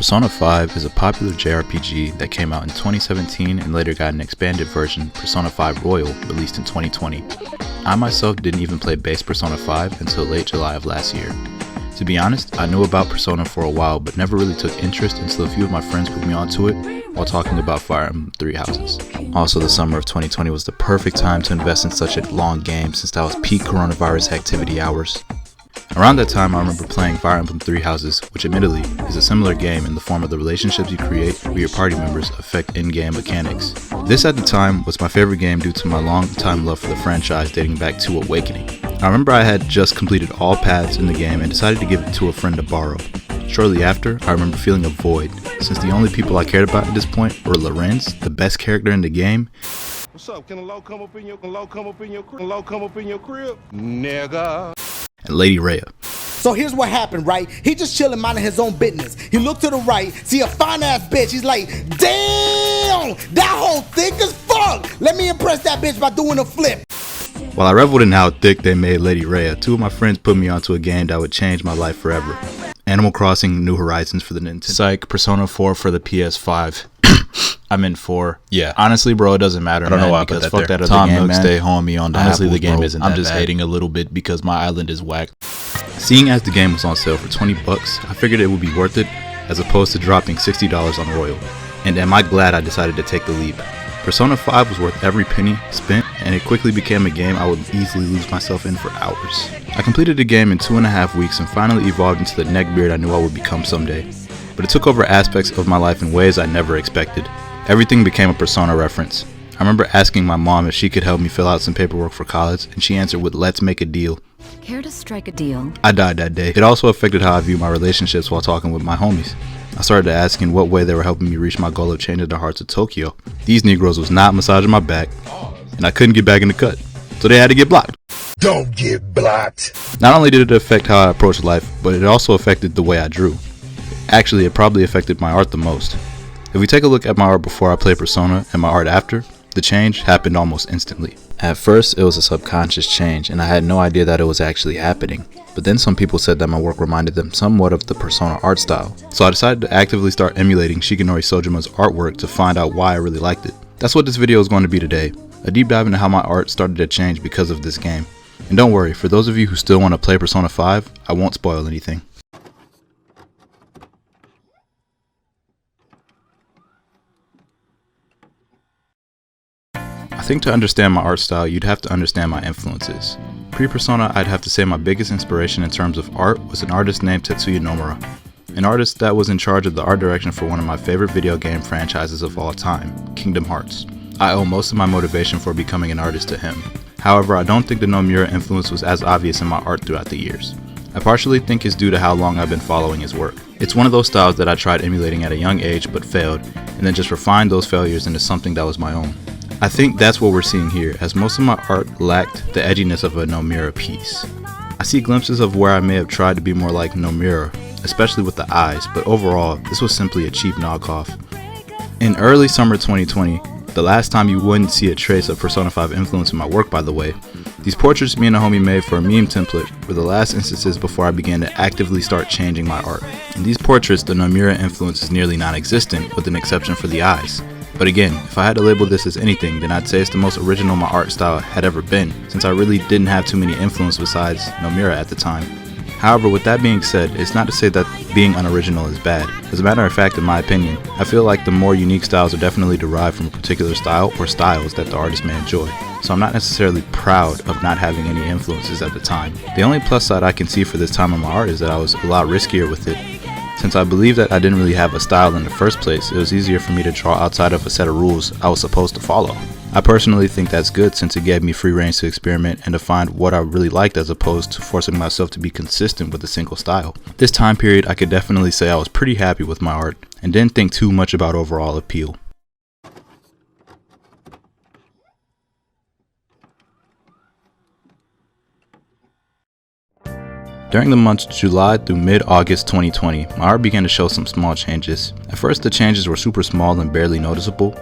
Persona 5 is a popular JRPG that came out in 2017 and later got an expanded version, Persona 5 Royal, released in 2020. I myself didn't even play base Persona 5 until late July of last year. To be honest, I knew about Persona for a while but never really took interest until a few of my friends put me onto it while talking about Fire Emblem Three Houses. Also, the summer of 2020 was the perfect time to invest in such a long game since that was peak coronavirus activity hours. Around that time, I remember playing Fire Emblem Three Houses, which admittedly is a similar game in the form of the relationships you create with your party members affect in-game mechanics. This at the time was my favorite game due to my long-time love for the franchise dating back to Awakening. I remember I had just completed all paths in the game and decided to give it to a friend to borrow. Shortly after, I remember feeling a void, since the only people I cared about at this point were Lorenz, the best character in the game. What's up? Can a low come up in your crib? Nigga. And Lady Rhea. So here's what happened, right? He just chilling, minding his own business. He looked to the right, see a fine ass bitch. He's like, damn, that hoe thick as fuck. Let me impress that bitch by doing a flip. While I reveled in how thick they made Lady Rhea, two of my friends put me onto a game that would change my life forever. Animal Crossing New Horizons for the Nintendo. Psych, Persona 4 for the PS5. I meant 4. Yeah. Honestly, bro, it doesn't matter. I don't know why I put that there. Fuck that other game, man. Stay homie on the Honestly, apples, the game isn't that I'm just bad. Hating a little bit because my island is whack. Seeing as the game was on sale for $20, I figured it would be worth it as opposed to dropping $60 on Royal. And am I glad I decided to take the leap. Persona 5 was worth every penny spent, and it quickly became a game I would easily lose myself in for hours. I completed the game in 2.5 weeks and finally evolved into the neckbeard I knew I would become someday. But it took over aspects of my life in ways I never expected. Everything became a Persona reference. I remember asking my mom if she could help me fill out some paperwork for college, and she answered with "Let's make a deal." Care to strike a deal? I died that day. It also affected how I view my relationships while talking with my homies. I started asking what way they were helping me reach my goal of changing the hearts of Tokyo. These Negroes was not massaging my back, and I couldn't get back in the cut, so they had to get blocked. Don't get blocked. Not only did it affect how I approached life, but it also affected the way I drew. Actually, it probably affected my art the most. If we take a look at my art before I played Persona and my art after, the change happened almost instantly. At first, it was a subconscious change, and I had no idea that it was actually happening. But then some people said that my work reminded them somewhat of the Persona art style. So I decided to actively start emulating Shigenori Sojima's artwork to find out why I really liked it. That's what this video is going to be today, a deep dive into how my art started to change because of this game. And don't worry, for those of you who still want to play Persona 5, I won't spoil anything. I think to understand my art style, you'd have to understand my influences. Pre-Persona, I'd have to say my biggest inspiration in terms of art was an artist named Tetsuya Nomura, an artist that was in charge of the art direction for one of my favorite video game franchises of all time, Kingdom Hearts. I owe most of my motivation for becoming an artist to him. However, I don't think the Nomura influence was as obvious in my art throughout the years. I partially think it's due to how long I've been following his work. It's one of those styles that I tried emulating at a young age but failed, and then just refined those failures into something that was my own. I think that's what we're seeing here, as most of my art lacked the edginess of a Nomura piece. I see glimpses of where I may have tried to be more like Nomura, especially with the eyes, but overall, this was simply a cheap knockoff. In early summer 2020, the last time you wouldn't see a trace of Persona 5 influence in my work, by the way, these portraits me and a homie made for a meme template were the last instances before I began to actively start changing my art. In these portraits, the Nomura influence is nearly non-existent, with an exception for the eyes. But again, if I had to label this as anything, then I'd say it's the most original my art style had ever been, since I really didn't have too many influences besides Nomura at the time. However, with that being said, it's not to say that being unoriginal is bad. As a matter of fact, in my opinion, I feel like the more unique styles are definitely derived from a particular style or styles that the artist may enjoy. So I'm not necessarily proud of not having any influences at the time. The only plus side I can see for this time in my art is that I was a lot riskier with it. Since I believe that I didn't really have a style in the first place, it was easier for me to draw outside of a set of rules I was supposed to follow. I personally think that's good since it gave me free range to experiment and to find what I really liked as opposed to forcing myself to be consistent with a single style. This time period, I could definitely say I was pretty happy with my art and didn't think too much about overall appeal. During the months July through mid-August 2020, my art began to show some small changes. At first the changes were super small and barely noticeable.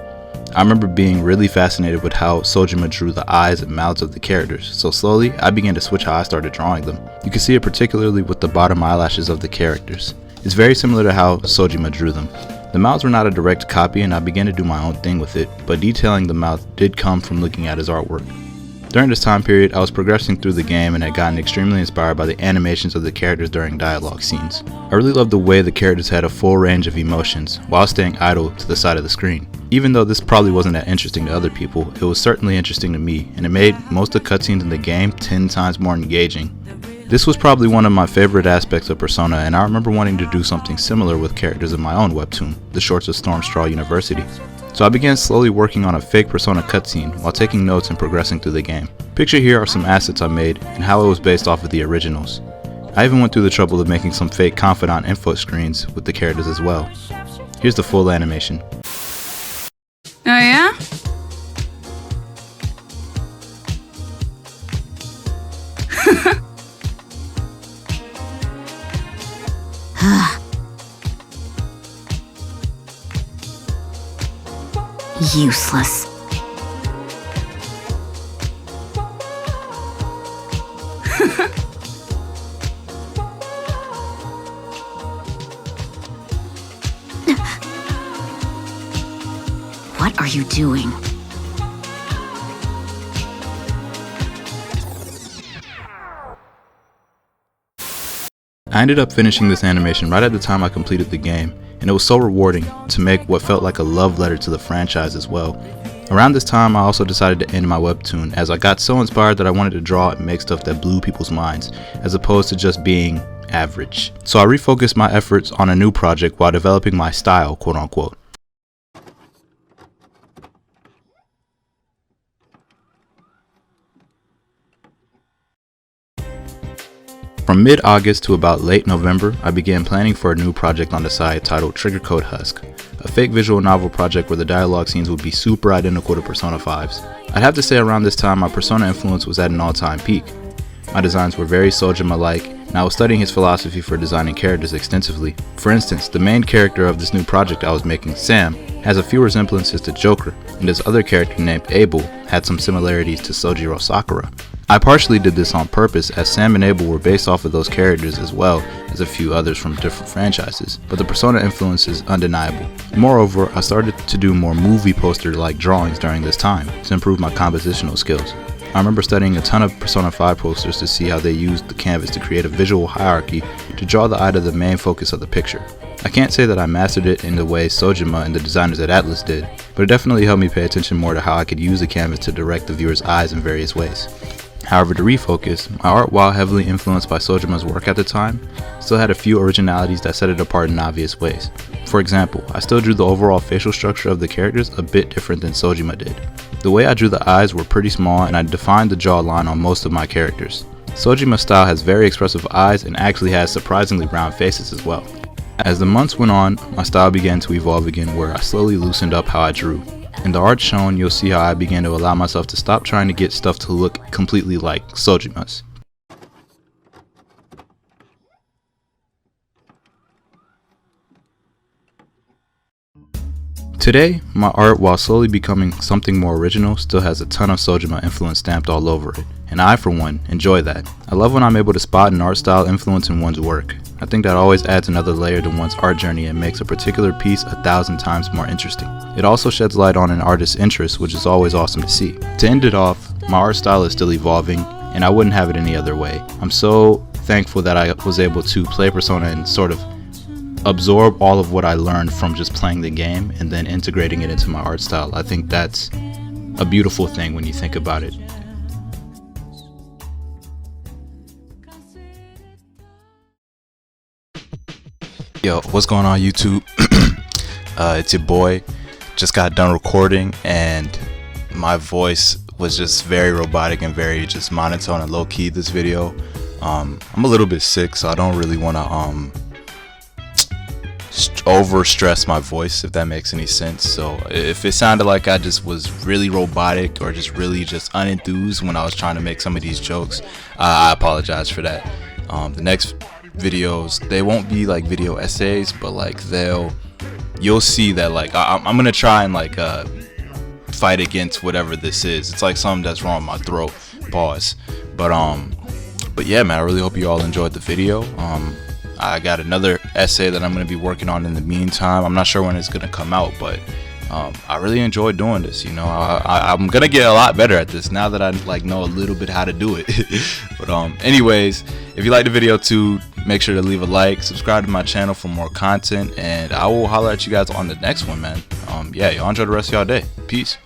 I remember being really fascinated with how Sojima drew the eyes and mouths of the characters, so slowly I began to switch how I started drawing them. You can see it particularly with the bottom eyelashes of the characters. It's very similar to how Sojima drew them. The mouths were not a direct copy and I began to do my own thing with it, but detailing the mouth did come from looking at his artwork. During this time period, I was progressing through the game and had gotten extremely inspired by the animations of the characters during dialogue scenes. I really loved the way the characters had a full range of emotions while staying idle to the side of the screen. Even though this probably wasn't that interesting to other people, it was certainly interesting to me, and it made most of the cutscenes in the game 10 times more engaging. This was probably one of my favorite aspects of Persona, and I remember wanting to do something similar with characters in my own webtoon, The Shorts of Stormstraw University. So I began slowly working on a fake Persona cutscene while taking notes and progressing through the game. Pictured here are some assets I made and how it was based off of the originals. I even went through the trouble of making some fake confidant info screens with the characters as well. Here's the full animation. Oh yeah? Useless. What are you doing? I ended up finishing this animation right at the time I completed the game, and it was so rewarding to make what felt like a love letter to the franchise as well. Around this time I also decided to end my webtoon as I got so inspired that I wanted to draw and make stuff that blew people's minds as opposed to just being average. So I refocused my efforts on a new project while developing my style, quote unquote. From mid-August to about late November, I began planning for a new project on the side titled Trigger Code Husk, a fake visual novel project where the dialogue scenes would be super identical to Persona 5's. I'd have to say around this time my Persona influence was at an all-time peak. My designs were very Sojima-like, and I was studying his philosophy for designing characters extensively. For instance, the main character of this new project I was making, Sam, has a few resemblances to Joker, and his other character named Abel had some similarities to Sojiro Sakura. I partially did this on purpose as Sam and Abel were based off of those characters as well as a few others from different franchises, but the Persona influence is undeniable. Moreover, I started to do more movie poster-like drawings during this time to improve my compositional skills. I remember studying a ton of Persona 5 posters to see how they used the canvas to create a visual hierarchy to draw the eye to the main focus of the picture. I can't say that I mastered it in the way Sojima and the designers at Atlus did, but it definitely helped me pay attention more to how I could use the canvas to direct the viewer's eyes in various ways. However, to refocus, my art, while heavily influenced by Sojima's work at the time, still had a few originalities that set it apart in obvious ways. For example, I still drew the overall facial structure of the characters a bit different than Sojima did. The way I drew the eyes were pretty small and I defined the jawline on most of my characters. Sojima's style has very expressive eyes and actually has surprisingly round faces as well. As the months went on, my style began to evolve again where I slowly loosened up how I drew. In the art shown, you'll see how I began to allow myself to stop trying to get stuff to look completely like Sojima's. Today, my art, while slowly becoming something more original, still has a ton of Sojima influence stamped all over it, and I, for one, enjoy that. I love when I'm able to spot an art style influence in one's work. I think that always adds another layer to one's art journey and makes a particular piece 1,000 times more interesting. It also sheds light on an artist's interest, which is always awesome to see. To end it off, my art style is still evolving, and I wouldn't have it any other way. I'm so thankful that I was able to play Persona and sort of absorb all of what I learned from just playing the game and then integrating it into my art style. I think that's a beautiful thing when you think about it. Yo, what's going on YouTube? It's your boy. Just got done recording and my voice was just very robotic and very just monotone and low key this video. I'm a little bit sick, so I don't really want to over stress my voice, if that makes any sense. So if it sounded like I just was really robotic or just really just unenthused when I was trying to make some of these jokes, I apologize for that. The next videos, they won't be like video essays, but like you'll see that like I'm gonna try and like fight against whatever this is. It's like something that's wrong with my throat. Pause. But yeah, man, I really hope you all enjoyed the video. I got another essay that I'm going to be working on in the meantime. I'm not sure when it's going to come out, but I really enjoy doing this. I'm going to get a lot better at this now that I know a little bit how to do it. But anyways, if you like the video too, make sure to leave a like, subscribe to my channel for more content, and I will holler at you guys on the next one, man. Yeah, y'all enjoy the rest of y'all day. Peace.